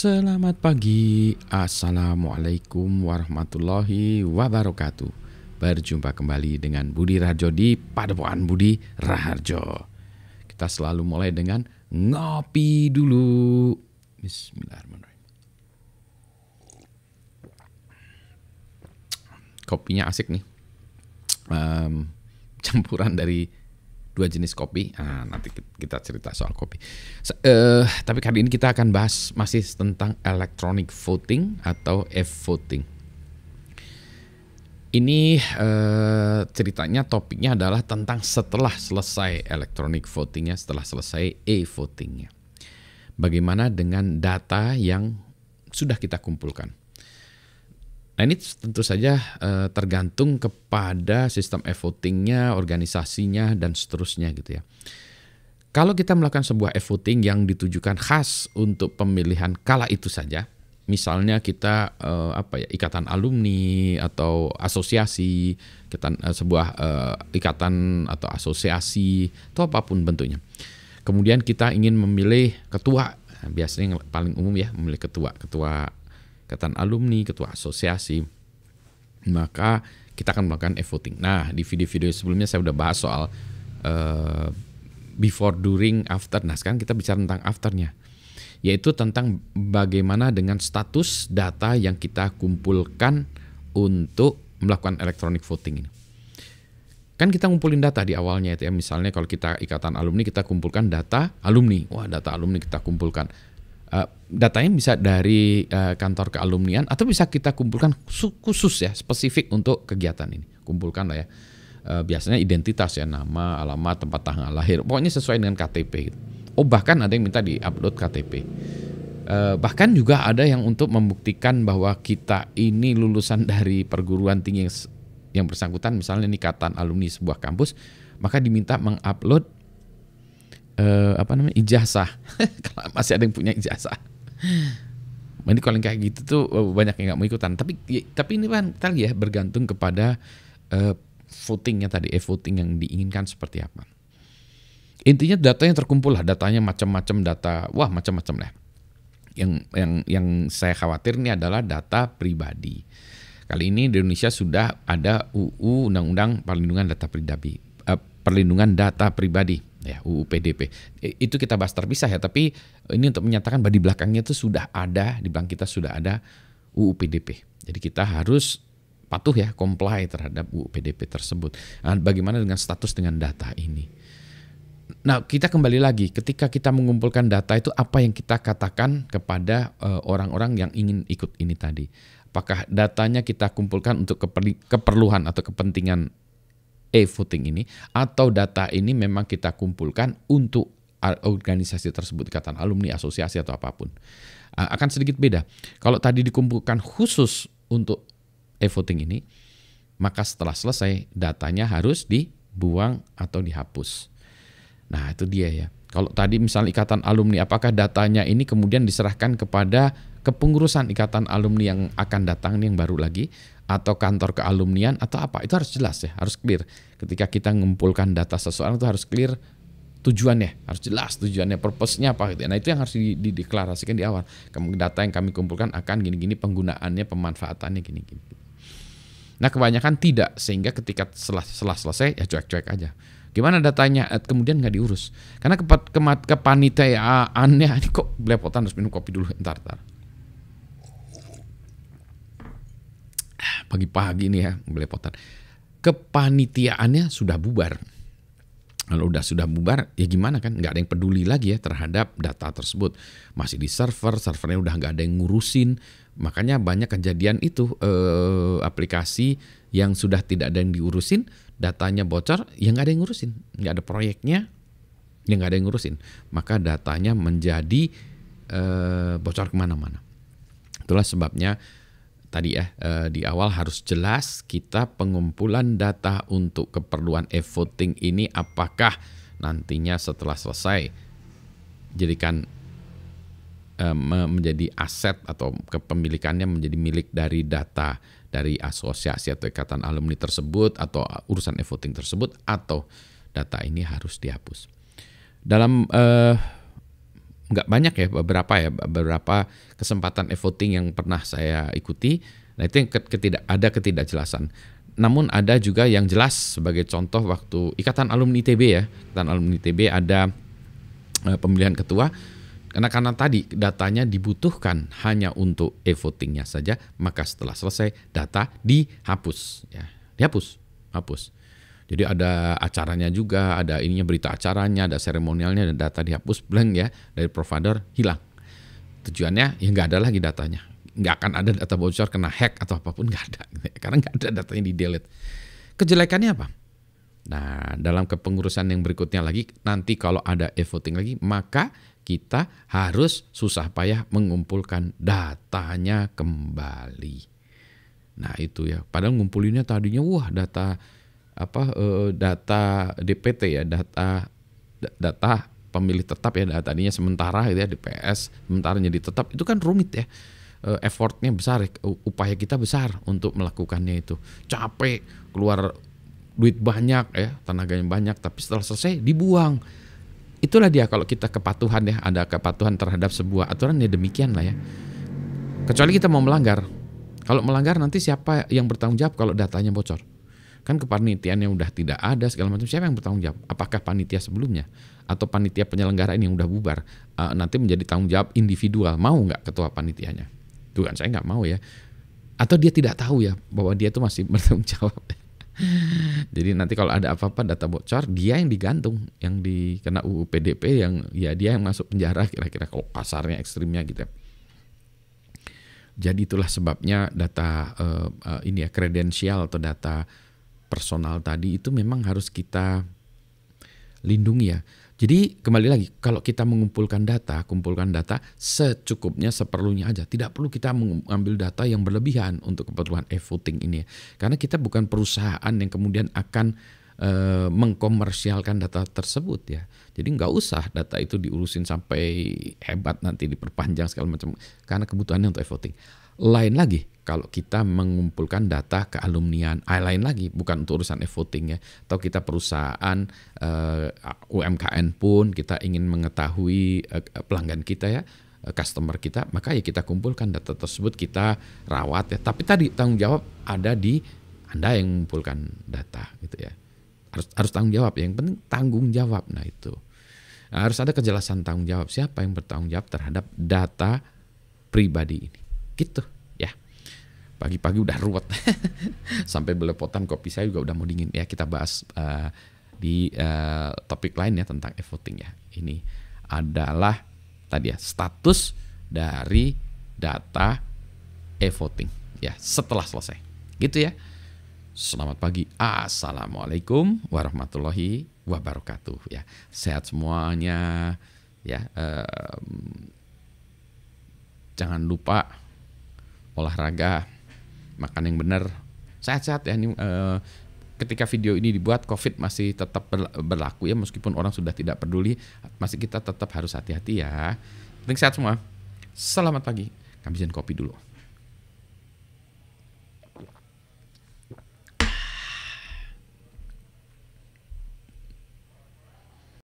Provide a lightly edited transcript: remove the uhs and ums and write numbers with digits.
Selamat pagi, Assalamualaikum warahmatullahi wabarakatuh. Berjumpa kembali dengan Budi Raharjo di Padepokan Budi Raharjo. Kita selalu mulai dengan ngopi dulu. Bismillahirrahmanirrahim. Kopinya asik nih, campuran dari dua jenis kopi. Nanti kita cerita soal kopi. Tapi kali ini kita akan bahas masih tentang electronic voting atau e-voting. Ini ceritanya, topiknya adalah tentang setelah selesai electronic votingnya, setelah selesai e-votingnya. Bagaimana dengan data yang sudah kita kumpulkan? Nah, ini tentu saja tergantung kepada sistem e-votingnya, organisasinya, dan seterusnya gitu ya. Kalau kita melakukan sebuah e-voting yang ditujukan khas untuk pemilihan kala itu saja, misalnya kita ikatan alumni atau asosiasi, sebuah ikatan atau asosiasi atau apapun bentuknya. Kemudian kita ingin memilih ketua, biasanya yang paling umum ya, memilih ketua ikatan alumni, ketua asosiasi, maka kita akan melakukan e-voting. Nah, di video-video sebelumnya saya udah bahas soal before, during, after. Nah, sekarang kita bicara tentang afternya, yaitu tentang bagaimana dengan status data yang kita kumpulkan untuk melakukan electronic voting ini. Kan kita ngumpulin data di awalnya itu ya, misalnya kalau kita ikatan alumni, kita kumpulkan data alumni. Wah, data alumni kita kumpulkan. Datanya bisa dari kantor kealumnian atau bisa kita kumpulkan khusus ya, spesifik untuk kegiatan ini. Kumpulkan lah ya. Biasanya identitas ya, nama, alamat, tempat tanggal lahir. Pokoknya sesuai dengan KTP gitu. Oh, bahkan ada yang minta di-upload KTP. Bahkan juga ada yang untuk membuktikan bahwa kita ini lulusan dari perguruan tinggi yang bersangkutan, misalnya ini ikatan alumni sebuah kampus, maka diminta mengupload ijazah. Kalau masih ada yang punya ijazah. Ini kalau yang kayak gitu tuh banyak yang nggak mau ikutan. Tapi ini kan kita ya bergantung kepada votingnya tadi, e-voting yang diinginkan seperti apa. Intinya data yang terkumpul lah, datanya macam-macam data, macam-macam lah. Yang saya khawatir ini adalah data pribadi. Kali ini di Indonesia sudah ada UU Undang-Undang Perlindungan Data Pribadi, ya, UU PDP. Itu kita bahas terpisah ya, tapi ini untuk menyatakan bahwa di belakangnya itu sudah ada, di belakang kita sudah ada UU PDP. Jadi kita harus patuh ya, comply terhadap UU PDP tersebut. Nah, bagaimana dengan status dengan data ini? Nah, kita kembali lagi, ketika kita mengumpulkan data itu apa yang kita katakan kepada orang-orang yang ingin ikut ini tadi? Apakah datanya kita kumpulkan untuk keperluan atau kepentingan e-voting ini, atau data ini memang kita kumpulkan untuk organisasi tersebut, ikatan alumni, asosiasi atau apapun. Akan sedikit beda. Kalau tadi dikumpulkan khusus untuk e-voting ini, maka setelah selesai datanya harus dibuang atau dihapus. Nah, itu dia ya. Kalau tadi misalnya ikatan alumni, apakah datanya ini kemudian diserahkan kepada kepengurusan ikatan alumni yang akan datang yang baru lagi, atau kantor kealumnian atau apa? Itu harus jelas ya, harus clear. Ketika kita mengumpulkan data seseorang itu harus clear tujuannya, harus jelas tujuannya, purpose-nya apa gitu. Nah, itu yang harus dideklarasikan di awal. Data yang kami kumpulkan akan gini-gini, penggunaannya, pemanfaatannya gini-gini. Nah, kebanyakan tidak, sehingga ketika setelah selesai ya cuek-cuek aja. Gimana datanya? Kemudian nggak diurus. Karena kepanitiaannya, ini kok belepotan, harus minum kopi dulu, entar. Pagi-pagi nih ya, belepotan. Kepanitiaannya sudah bubar. Kalau sudah bubar, ya gimana kan? Nggak ada yang peduli lagi ya terhadap data tersebut. Masih di servernya udah nggak ada yang ngurusin. Makanya banyak kejadian itu, aplikasi yang sudah tidak ada yang diurusin, datanya bocor, ya nggak ada yang ngurusin. Nggak ada proyeknya, ya nggak ada yang ngurusin. Maka datanya menjadi bocor kemana-mana. Itulah sebabnya tadi ya, di awal harus jelas kita pengumpulan data untuk keperluan e-voting ini apakah nantinya setelah selesai jadikan menjadi aset atau kepemilikannya menjadi milik dari data dari asosiasi atau ikatan alumni tersebut atau urusan e-voting tersebut, atau data ini harus dihapus. Dalam nggak banyak ya, beberapa kesempatan e-voting yang pernah saya ikuti. Nah itu yang ada ketidakjelasan. Namun ada juga yang jelas, sebagai contoh waktu Ikatan Alumni ITB ya, Ikatan Alumni ITB ada pemilihan ketua. Karena tadi datanya dibutuhkan hanya untuk e-votingnya saja, maka setelah selesai data dihapus, ya, hapus. Jadi ada acaranya juga, ada ininya, berita acaranya, ada seremonialnya, dan data dihapus, blank ya, dari provider hilang. Tujuannya ya nggak ada lagi datanya, nggak akan ada data bocor, kena hack atau apapun, nggak ada, karena nggak ada datanya di delete. Kejelekannya apa? Nah, dalam kepengurusan yang berikutnya lagi, nanti kalau ada e-voting lagi, maka kita harus susah payah mengumpulkan datanya kembali. Nah itu ya, padahal ngumpulinnya tadinya data DPT ya, data pemilih tetap ya, tadinya sementara gitu ya, DPS sementara jadi tetap, itu kan rumit ya, effortnya besar, upaya kita besar untuk melakukannya, itu capek, keluar duit banyak ya, tenaganya banyak, tapi setelah selesai dibuang. Itulah dia kalau kita kepatuhan ya, ada kepatuhan terhadap sebuah aturan ya, demikian lah ya. Kecuali kita mau melanggar. Kalau melanggar nanti siapa yang bertanggung jawab kalau datanya bocor? Kan kepanitiaan yang udah tidak ada segala macam, siapa yang bertanggung jawab? Apakah panitia sebelumnya atau panitia penyelenggara ini yang udah bubar nanti menjadi tanggung jawab individual? Mau nggak ketua panitianya? Tuh kan saya nggak mau ya. Atau dia tidak tahu ya bahwa dia tuh masih bertanggung jawab. Jadi nanti kalau ada apa-apa data bocor, dia yang digantung, yang dikena UU PDP, yang ya dia yang masuk penjara kira-kira, kalau kasarnya, ekstrimnya gitu. Jadi itulah sebabnya data ini ya, kredensial atau data personal tadi itu memang harus kita lindungi ya. Jadi kembali lagi, kalau kita kumpulkan data secukupnya, seperlunya aja. Tidak perlu kita mengambil data yang berlebihan untuk keperluan e-voting ini ya. Karena kita bukan perusahaan yang kemudian akan mengkomersialkan data tersebut ya. Jadi nggak usah data itu diurusin sampai hebat nanti diperpanjang segala macam, karena kebutuhannya untuk e-voting. Lain lagi kalau kita mengumpulkan data kealumnian, lain lagi, bukan untuk urusan e-voting ya. Atau kita perusahaan UMKM pun kita ingin mengetahui pelanggan kita ya, customer kita, maka ya kita kumpulkan data tersebut, kita rawat ya. Tapi tadi tanggung jawab ada di Anda yang mengumpulkan data gitu ya. Harus tanggung jawab, yang penting tanggung jawab. Nah itu harus ada kejelasan tanggung jawab, siapa yang bertanggung jawab terhadap data pribadi ini gitu ya. Pagi-pagi udah ruwet sampai belepotan, kopi saya juga udah mau dingin ya. Kita bahas di topik lain ya tentang e-voting ya. Ini adalah tadi ya status dari data e-voting ya setelah selesai gitu ya. Selamat pagi, assalamualaikum warahmatullahi wabarakatuh ya. Sehat semuanya ya. Jangan lupa olahraga, makan yang benar, sehat-sehat ya. Ini ketika video ini dibuat, COVID masih tetap berlaku ya, meskipun orang sudah tidak peduli, masih kita tetap harus hati-hati ya. Penting sehat semua. Selamat pagi, ngabisin kopi dulu.